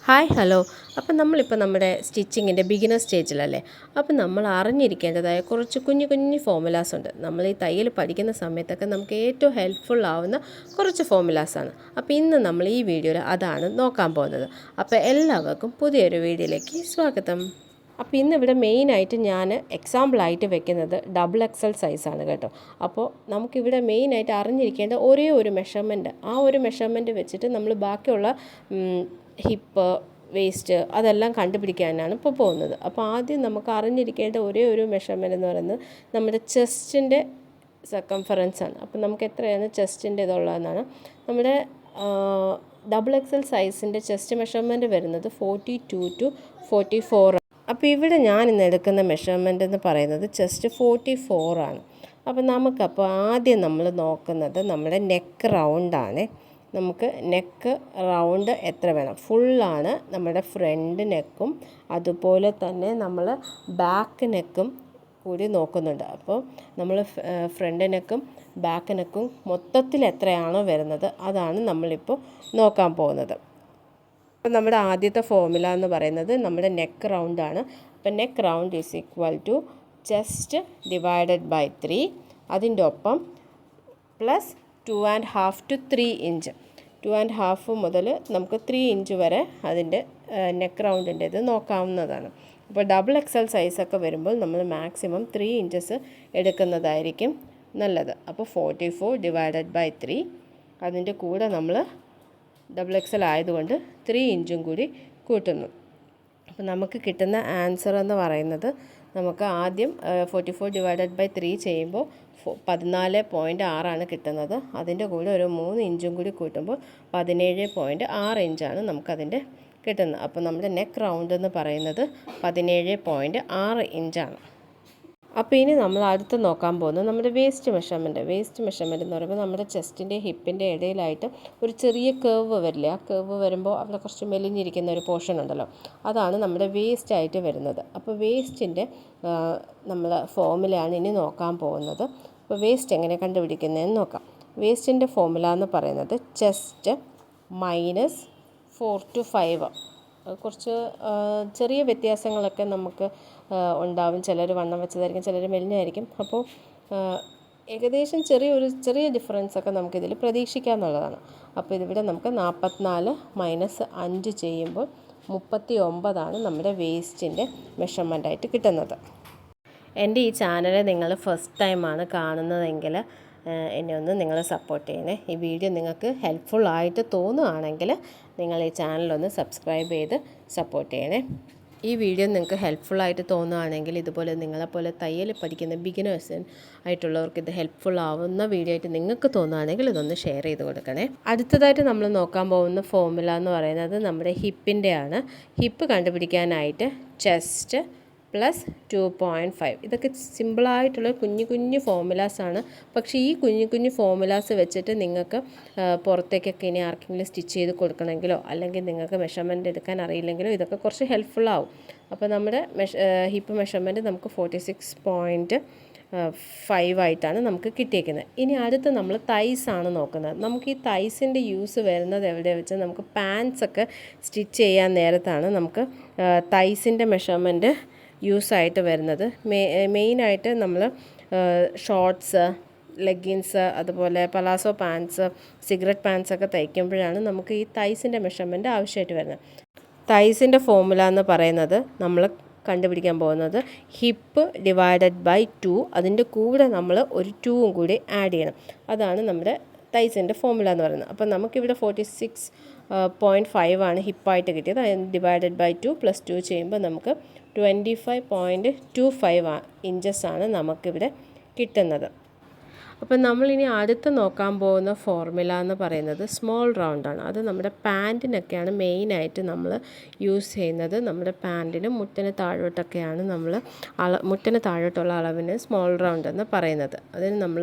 Hi hello. അപ്പം നമ്മളിപ്പോൾ നമ്മുടെ സ്റ്റിച്ചിങ്ങിൻ്റെ ബിഗിനർ സ്റ്റേജിലല്ലേ. അപ്പം നമ്മൾ അറിഞ്ഞിരിക്കേണ്ടതായ കുറച്ച് കുഞ്ഞു കുഞ്ഞു ഫോമുലാസ് ഉണ്ട്. നമ്മൾ ഈ തയ്യൽ പഠിക്കുന്ന സമയത്തൊക്കെ നമുക്ക് ഏറ്റവും ഹെൽപ്ഫുൾ ആവുന്ന കുറച്ച് ഫോമുലാസാണ്. അപ്പോൾ ഇന്ന് നമ്മൾ ഈ വീഡിയോയിൽ അതാണ് നോക്കാൻ പോകുന്നത്. അപ്പോൾ എല്ലാവർക്കും പുതിയൊരു വീഡിയോയിലേക്ക് സ്വാഗതം. അപ്പോൾ ഇന്നിവിടെ മെയിനായിട്ട് ഞാൻ എക്സാമ്പിളായിട്ട് വെക്കുന്നത് XXL സൈസാണ് കേട്ടോ. അപ്പോൾ നമുക്കിവിടെ മെയിനായിട്ട് അറിഞ്ഞിരിക്കേണ്ട ഒരേ ഒരു മെഷർമെൻറ്റ്, ആ ഒരു മെഷർമെൻറ്റ് വെച്ചിട്ട് നമ്മൾ ബാക്കിയുള്ള ഹിപ്പ്, വേസ്റ്റ് അതെല്ലാം കണ്ടുപിടിക്കാനാണ് ഇപ്പോൾ പോകുന്നത്. അപ്പോൾ ആദ്യം നമുക്ക് അറിഞ്ഞിരിക്കേണ്ട ഒരേ ഒരു മെഷർമെൻറ്റ് എന്ന് പറയുന്നത് നമ്മുടെ ചെസ്റ്റിൻ്റെ സർക്കംഫറൻസ് ആണ്. അപ്പോൾ നമുക്ക് എത്രയാണ് ചെസ്റ്റിൻ്റെ ഇതുള്ളതെന്നാണ്. നമ്മുടെ XXL സൈസിൻ്റെ ചെസ്റ്റ് മെഷർമെൻറ്റ് വരുന്നത് 42 to 44. അപ്പോൾ ഇവിടെ ഞാൻ ഇന്ന് എടുക്കുന്ന മെഷർമെൻ്റ് എന്ന് പറയുന്നത് ചെസ്റ്റ് 44 ആണ്. അപ്പോൾ നമുക്കപ്പോൾ ആദ്യം നമ്മൾ നോക്കുന്നത് നമ്മുടെ നെക്ക് റൗണ്ടാണ്. നമുക്ക് നെക്ക് റൗണ്ട് എത്ര വേണം? ഫുള്ളാണ് നമ്മുടെ ഫ്രണ്ട് നെക്കും അതുപോലെ തന്നെ നമ്മൾ ബാക്ക് നെക്കും കൂടി നോക്കുന്നുണ്ട്. അപ്പോൾ നമ്മൾ ഫ്രണ്ട് നെക്കും ബാക്ക് നെക്കും മൊത്തത്തിൽ എത്രയാണോ വരുന്നത് അതാണ് നമ്മളിപ്പോൾ നോക്കാൻ പോകുന്നത്. അപ്പോൾ നമ്മുടെ ആദ്യത്തെ ഫോർമുല എന്ന് പറയുന്നത് നമ്മുടെ നെക്ക് റൗണ്ടാണ്. അപ്പോൾ neck round is equal to chest divided by 3, അതിൻ്റെ ഒപ്പം പ്ലസ് 2.5 to 3 ഇഞ്ച്. 2.5 മുതൽ നമുക്ക് 3 ഇഞ്ച് വരെ അതിൻ്റെ നെക്ക് റൗണ്ടിൻ്റെ ഇത് നോക്കാവുന്നതാണ്. അപ്പോൾ XXL സൈസൊക്കെ വരുമ്പോൾ നമ്മൾ മാക്സിമം 3 ഇഞ്ചസ് എടുക്കുന്നതായിരിക്കും നല്ലത്. അപ്പോൾ 44 ഡിവൈഡഡ് ബൈ 3, അതിൻ്റെ കൂടെ നമ്മൾ XXL ആയതുകൊണ്ട് 3 ഇഞ്ചും കൂടി കൂട്ടുന്നു. അപ്പോൾ നമുക്ക് കിട്ടുന്ന ആൻസർ എന്ന് പറയുന്നത് നമുക്ക് ആദ്യം 44 ഡിവൈഡഡ് ബൈ 3 ചെയ്യുമ്പോൾ 14.6 കിട്ടുന്നത്. അതിൻ്റെ കൂടെ ഒരു 3 ഇഞ്ചും കൂടി കൂട്ടുമ്പോൾ 17.6 ഇഞ്ചാണ് നമുക്കതിൻ്റെ കിട്ടുന്നത്. അപ്പോൾ നമ്മുടെ നെക്ക് റൗണ്ട് എന്ന് പറയുന്നത് 17.6 ഇഞ്ചാണ്. അപ്പോൾ ഇനി നമ്മൾ അടുത്ത് നോക്കാൻ പോകുന്നത് നമ്മുടെ വേസ്റ്റ് മെഷർമെൻറ്റ്. വേസ്റ്റ് മെഷർമെൻറ്റ് എന്ന് പറയുമ്പോൾ നമ്മുടെ ചെസ്റ്റിൻ്റെ ഹിപ്പിൻ്റെ ഇടയിലായിട്ട് ഒരു ചെറിയ കേർവ് വരില്ലേ. ആ കേർവ് വരുമ്പോൾ അവിടെ കുറച്ച് മെലിഞ്ഞിരിക്കുന്ന ഒരു പോർഷൻ ഉണ്ടല്ലോ, അതാണ് നമ്മുടെ വേസ്റ്റ് ആയിട്ട് വരുന്നത്. അപ്പോൾ വേസ്റ്റിൻ്റെ നമ്മൾ ഫോർമുലയാണ് ഇനി നോക്കാൻ പോകുന്നത്. അപ്പോൾ വേസ്റ്റ് എങ്ങനെ കണ്ടുപിടിക്കുന്നതെന്ന് നോക്കാം. വേസ്റ്റിൻ്റെ ഫോർമുല എന്ന് പറയുന്നത് ചെസ്റ്റ് മൈനസ് 4 to 5. കുറച്ച് ചെറിയ വ്യത്യാസങ്ങളൊക്കെ നമുക്ക് ഉണ്ടാവും. ചിലർ വണ്ണം വെച്ചതായിരിക്കും, ചിലർ മെലിഞ്ഞായിരിക്കും. അപ്പോൾ ഏകദേശം ചെറിയ ഡിഫറൻസൊക്കെ നമുക്കിതിൽ പ്രതീക്ഷിക്കാമെന്നുള്ളതാണ്. അപ്പോൾ ഇതിവിടെ നമുക്ക് 44 മൈനസ് 5 ചെയ്യുമ്പോൾ 39 നമ്മുടെ വേസ്റ്റിൻ്റെ മെഷർമെൻറ്റായിട്ട് കിട്ടുന്നത്. എൻ്റെ ഈ ചാനൽ നിങ്ങൾ ഫസ്റ്റ് ടൈമാണ് കാണുന്നതെങ്കിൽ എന്നെ ഒന്ന് നിങ്ങൾ സപ്പോർട്ട് ചെയ്യണേ. ഈ വീഡിയോ നിങ്ങൾക്ക് ഹെൽപ്ഫുൾ ആയിട്ട് തോന്നുകയാണെങ്കിൽ നിങ്ങൾ ഈ ചാനലൊന്ന് സബ്സ്ക്രൈബ് ചെയ്ത് സപ്പോർട്ട് ചെയ്യണേ. ഈ വീഡിയോ നിങ്ങൾക്ക് ഹെൽപ്ഫുള്ളായിട്ട് തോന്നുകയാണെങ്കിൽ ഇതുപോലെ നിങ്ങളെപ്പോലെ തയ്യൽ പഠിക്കുന്ന ബിഗിനേഴ്സ് ആയിട്ടുള്ളവർക്ക് ഇത് ഹെൽപ്ഫുൾ ആവുന്ന വീഡിയോ ആയിട്ട് നിങ്ങൾക്ക് തോന്നുകയാണെങ്കിൽ ഇതൊന്ന് ഷെയർ ചെയ്ത് കൊടുക്കണേ. അടുത്തതായിട്ട് നമ്മൾ നോക്കാൻ പോകുന്ന ഫോർമുല എന്ന് പറയുന്നത് നമ്മുടെ ഹിപ്പിൻ്റെ ആണ്. ഹിപ്പ് കണ്ടുപിടിക്കാനായിട്ട് ചെസ്റ്റ് പ്ലസ് 2.5. ഇതൊക്കെ സിമ്പിളായിട്ടുള്ള കുഞ്ഞു കുഞ്ഞു ഫോർമുലാസാണ്. പക്ഷേ ഈ കുഞ്ഞു കുഞ്ഞു ഫോർമുലാസ് വെച്ചിട്ട് നിങ്ങൾക്ക് പുറത്തേക്കൊക്കെ ഇനി ആർക്കെങ്കിലും സ്റ്റിച്ച് ചെയ്ത് കൊടുക്കണമെങ്കിലോ അല്ലെങ്കിൽ നിങ്ങൾക്ക് മെഷർമെൻറ്റ് എടുക്കാൻ അറിയില്ലെങ്കിലോ ഇതൊക്കെ കുറച്ച് ഹെൽപ്ഫുള്ളാവും. അപ്പോൾ നമ്മുടെ ഹിപ്പ് മെഷർമെൻറ്റ് നമുക്ക് 46.5 ആയിട്ടാണ് നമുക്ക് കിട്ടിയിരിക്കുന്നത്. ഇനി അടുത്ത് നമ്മൾ തൈസാണ് നോക്കുന്നത്. നമുക്ക് ഈ തൈസിൻ്റെ യൂസ് വരുന്നത് എവിടെ വെച്ചാൽ നമുക്ക് പാൻസൊക്കെ സ്റ്റിച്ച് ചെയ്യാൻ നേരത്താണ് നമുക്ക് തൈസിൻ്റെ മെഷർമെൻറ്റ് യൂസായിട്ട് വരുന്നത്. മെയിനായിട്ട് നമ്മൾ ഷോർട്ട്സ്, ലെഗിൻസ്, അതുപോലെ പലാസോ പാൻസ്, സിഗരറ്റ് പാൻസൊക്കെ തയ്ക്കുമ്പോഴാണ് നമുക്ക് ഈ തൈസിൻ്റെ മെഷർമെൻറ്റ് ആവശ്യമായിട്ട് വരുന്നത്. തൈസിൻ്റെ ഫോർമുല എന്ന് പറയുന്നത് നമ്മൾ കണ്ടുപിടിക്കാൻ പോകുന്നത് ഹിപ്പ് ഡിവൈഡഡ് ബൈ 2, അതിൻ്റെ കൂടെ നമ്മൾ ഒരു 2ഉം കൂടി ആഡ് ചെയ്യണം. അതാണ് നമ്മുടെ തൈസിൻ്റെ ഫോർമുല എന്ന് പറയുന്നത്. അപ്പോൾ നമുക്കിവിടെ 46.5 ഹിപ്പായിട്ട് കിട്ടിയത്. ഡിവൈഡഡ് ബൈ 2 പ്ലസ് 2 ചെയ്യുമ്പോൾ നമുക്ക് 25.25 ഇഞ്ചസാണ് നമുക്കിവിടെ കിട്ടുന്നത്. അപ്പോൾ നമ്മളിനി അടുത്ത് നോക്കാൻ പോകുന്ന ഫോർമുല എന്ന് പറയുന്നത് സ്മോൾ റൗണ്ടാണ്. അത് നമ്മുടെ പാൻറ്റിനൊക്കെയാണ് മെയിനായിട്ട് നമ്മൾ യൂസ് ചെയ്യുന്നത്. നമ്മുടെ പാൻറ്റിന് മുട്ടിന് താഴോട്ടൊക്കെയാണ് നമ്മൾ മുട്ടിന് താഴോട്ടുള്ള അളവിന് സ്മോൾ റൗണ്ട് എന്ന് പറയുന്നത്. അതിന് നമ്മൾ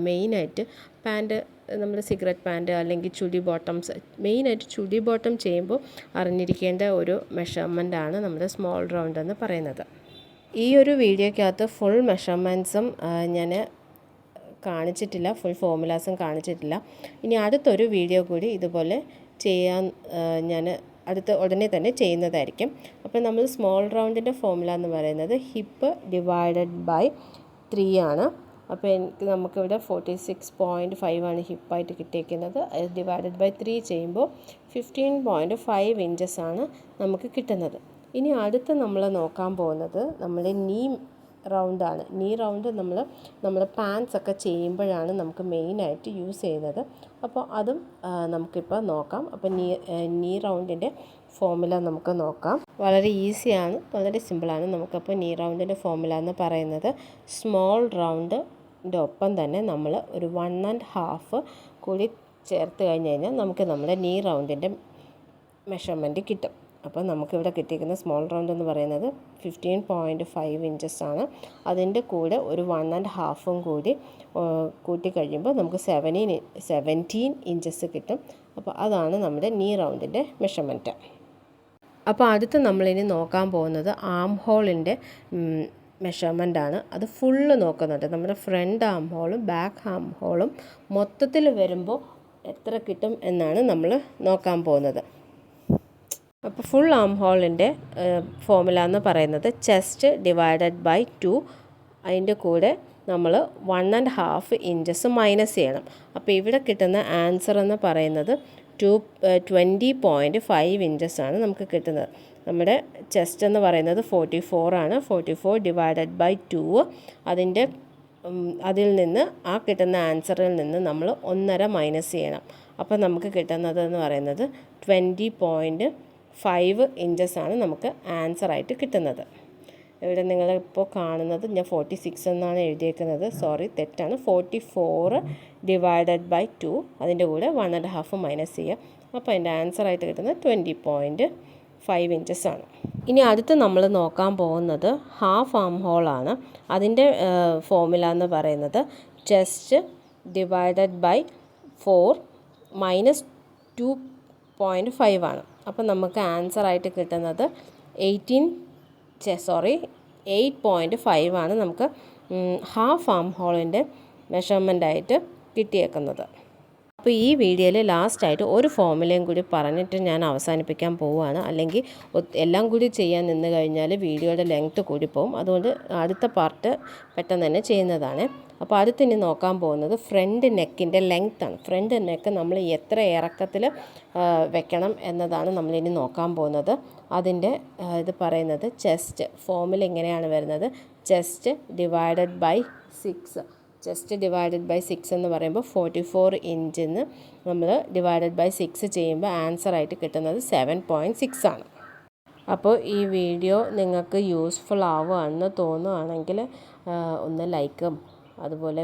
മെയിനായിട്ട് പാൻറ്റ്, നമ്മുടെ സിഗരറ്റ് പാൻറ്റ് അല്ലെങ്കിൽ ചുടി ബോട്ടംസ്, മെയിനായിട്ട് ചുടി ബോട്ടം ചെയ്യുമ്പോൾ അറിഞ്ഞിരിക്കേണ്ട ഒരു മെഷർമെൻറ്റാണ് നമ്മുടെ സ്മോൾ റൗണ്ട് എന്ന് പറയുന്നത്. ഈ ഒരു വീഡിയോയ്ക്കകത്ത് ഫുൾ മെഷർമെൻറ്റ്സും ഞാൻ കാണിച്ചിട്ടില്ല, ഫുൾ ഫോർമുലാസും കാണിച്ചിട്ടില്ല. ഇനി അടുത്തൊരു വീഡിയോ കൂടി ഇതുപോലെ ചെയ്യാൻ ഞാൻ ഉടനെ തന്നെ ചെയ്യുന്നതായിരിക്കും. അപ്പോൾ നമ്മൾ സ്മോൾ റൗണ്ടിൻ്റെ ഫോർമുല എന്ന് പറയുന്നത് ഹിപ്പ് ഡിവൈഡഡ് ബൈ 3 ആണ്. അപ്പോൾ നമുക്കിവിടെ 46.5 ആണ് ഹിപ്പായിട്ട് കിട്ടിയിരിക്കുന്നത്. അത് ഡിവൈഡഡ് ബൈ 3 ചെയ്യുമ്പോൾ 15.5 ഇഞ്ചസ് ആണ് നമുക്ക് കിട്ടുന്നത്. ഇനി അടുത്ത് നമ്മൾ നോക്കാൻ പോകുന്നത് നമ്മുടെ നീ റൗണ്ടാണ്. നീ റൗണ്ട് നമ്മൾ പാൻസ് ഒക്കെ ചെയ്യുമ്പോഴാണ് നമുക്ക് മെയിനായിട്ട് യൂസ് ചെയ്യുന്നത്. അപ്പോൾ അതും നമുക്കിപ്പോൾ നോക്കാം. അപ്പോൾ നീ റൗണ്ടിൻ്റെ ഫോർമുല നമുക്ക് നോക്കാം. വളരെ ഈസിയാണ്, വളരെ സിമ്പിളാണ്. നമുക്കപ്പോൾ നീ റൗണ്ടിൻ്റെ ഫോർമുല എന്ന് പറയുന്നത് സ്മോൾ റൗണ്ടിൻ്റെ ഒപ്പം തന്നെ നമ്മൾ ഒരു 1.5 കൂടി ചേർത്ത് കഴിഞ്ഞാൽ നമുക്ക് നമ്മുടെ നീ റൗണ്ടിൻ്റെ മെഷർമെൻറ്റ് കിട്ടും. അപ്പോൾ നമുക്കിവിടെ കിട്ടിയിരിക്കുന്ന സ്മോൾ റൗണ്ട് എന്ന് പറയുന്നത് 15.5 ഇഞ്ചസ് ആണ്. അതിൻ്റെ കൂടെ ഒരു 1.5 കൂടി കൂട്ടി കഴിയുമ്പോൾ നമുക്ക് 17 ഇഞ്ചസ് കിട്ടും. അപ്പോൾ അതാണ് നമ്മുടെ നീ റൗണ്ടിൻ്റെ മെഷർമെൻറ്റ്. അപ്പോൾ അടുത്ത് നമ്മളിനി നോക്കാൻ പോകുന്നത് ആം ഹോളിൻ്റെ മെഷർമെൻ്റാണ്. അത് ഫുള്ള് നോക്കുന്നുണ്ട്. നമ്മുടെ ഫ്രണ്ട് ആം ഹോളും ബാക്ക് ആം ഹോളും മൊത്തത്തിൽ വരുമ്പോൾ എത്ര കിട്ടും എന്നാണ് നമ്മൾ നോക്കാൻ പോകുന്നത്. അപ്പോൾ ഫുൾ ആം ഹോളിൻ്റെ ഫോർമുല എന്ന് പറയുന്നത് ചെസ്റ്റ് ഡിവൈഡഡ് ബൈ 2, അതിൻ്റെ കൂടെ നമ്മൾ 1.5 ഇഞ്ചസ് മൈനസ് ചെയ്യണം. അപ്പോൾ ഇവിടെ കിട്ടുന്ന ആൻസർ എന്ന് പറയുന്നത് 20.5 ഇഞ്ചസ് ആണ് നമുക്ക് കിട്ടുന്നത്. നമ്മുടെ ചെസ്റ്റ് എന്ന് പറയുന്നത് 44 ആണ്. 44 ഡിവൈഡഡ് ബൈ 2, അതിൽ നിന്ന് ആ കിട്ടുന്ന ആൻസറിൽ നിന്ന് നമ്മൾ 1.5 മൈനസ് ചെയ്യണം. അപ്പോൾ നമുക്ക് കിട്ടുന്നത് എന്ന് പറയുന്നത് 20.5 ഇഞ്ചസ് ആണ് നമുക്ക് ആൻസറായിട്ട് കിട്ടുന്നത്. ഇവിടെ നിങ്ങളിപ്പോൾ കാണുന്നത് ഞാൻ 46 എന്നാണ് എഴുതിയേക്കുന്നത്. സോറി, തെറ്റാണ്. 44 ഡിവൈഡഡ് ബൈ 2, അതിൻ്റെ കൂടെ 1.5 മൈനസ് ചെയ്യുക. അപ്പോൾ അതിൻ്റെ ആൻസറായിട്ട് കിട്ടുന്നത് 20.5 ഇഞ്ചസ് ആണ്. ഇനി അടുത്ത് നമ്മൾ നോക്കാൻ പോകുന്നത് ഹാഫ് ആം ഹോളാണ്. അതിൻ്റെ ഫോർമുല എന്ന് പറയുന്നത് ചെസ്റ്റ് ഡിവൈഡഡ് ബൈ 4 മൈനസ് 2.5 ആണ്. അപ്പോൾ നമുക്ക് ആൻസറായിട്ട് കിട്ടുന്നത് 8.5 ആണ് നമുക്ക് ഹാഫ് ആം ഹോളിൻ്റെ മെഷർമെൻ്റായിട്ട് കിട്ടിയേക്കുന്നത്. അപ്പോൾ ഈ വീഡിയോയിൽ ലാസ്റ്റായിട്ട് ഒരു ഫോർമുലയും കൂടി പറഞ്ഞിട്ട് ഞാൻ അവസാനിപ്പിക്കാൻ പോവുകയാണ്. അല്ലെങ്കിൽ എല്ലാം കൂടി ചെയ്യാൻ നിന്ന് കഴിഞ്ഞാൽ വീഡിയോയുടെ ലെങ്ത്ത് കൂടിപ്പോവും. അതുകൊണ്ട് അടുത്ത പാർട്ട് പെട്ടെന്ന് തന്നെ ചെയ്യുന്നതാണ്. അപ്പോൾ അടുത്തിനി നോക്കാൻ പോകുന്നത് ഫ്രണ്ട് നെക്കിൻ്റെ ലെങ്ത്താണ്. ഫ്രണ്ട് നെക്ക് നമ്മൾ എത്ര ഇറക്കത്തിൽ വെക്കണം എന്നതാണ് നമ്മളിനി നോക്കാൻ പോകുന്നത്. അതിൻ്റെ ഇത് പറയുന്നത് ചെസ്റ്റ് ഫോർമുല ഇങ്ങനെയാണ് വരുന്നത്. Chest divided by 6. Chest divided by 6 എന്ന് പറയുമ്പോൾ 44 ഇഞ്ചിന്ന് നമ്മൾ ഡിവൈഡഡ് ബൈ 6 ചെയ്യുമ്പോൾ ആൻസറായിട്ട് കിട്ടുന്നത് 7.6 ആണ്. അപ്പോൾ ഈ വീഡിയോ നിങ്ങൾക്ക് യൂസ്ഫുൾ ആവുകയാണെന്ന് തോന്നുകയാണെങ്കിൽ ഒന്ന് ലൈക്കും അതുപോലെ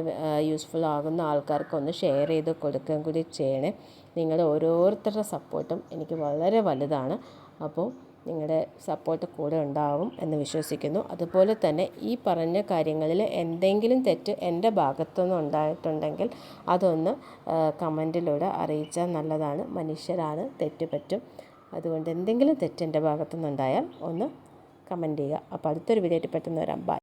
യൂസ്ഫുൾ ആകുന്ന ആൾക്കാർക്ക് ഒന്ന് ഷെയർ ചെയ്ത് കൊടുക്കുകയും കൂടി ചെയ്യണേ. നിങ്ങളുടെ ഓരോരുത്തരുടെ സപ്പോർട്ടും എനിക്ക് വളരെ വലുതാണ്. അപ്പോൾ നിങ്ങളുടെ സപ്പോർട്ട് കൂടെ ഉണ്ടാവും എന്ന് വിശ്വസിക്കുന്നു. അതുപോലെ തന്നെ ഈ പറഞ്ഞ കാര്യങ്ങളിൽ എന്തെങ്കിലും തെറ്റ് എൻ്റെ ഭാഗത്തുനിന്ന് ഉണ്ടായിട്ടുണ്ടെങ്കിൽ അതൊന്ന് കമൻറ്റിലൂടെ അറിയിച്ചാൽ നല്ലതാണ്. മനുഷ്യരാണ്, തെറ്റ് പറ്റും. അതുകൊണ്ട് എന്തെങ്കിലും തെറ്റ് എൻ്റെ ഭാഗത്തുനിന്നുണ്ടായാൽ ഒന്ന് കമൻറ്റ് ചെയ്യുക. അപ്പോൾ അടുത്തൊരു വീഡിയോ ആയിട്ട് പെട്ടെന്ന് വരാം. ബൈ.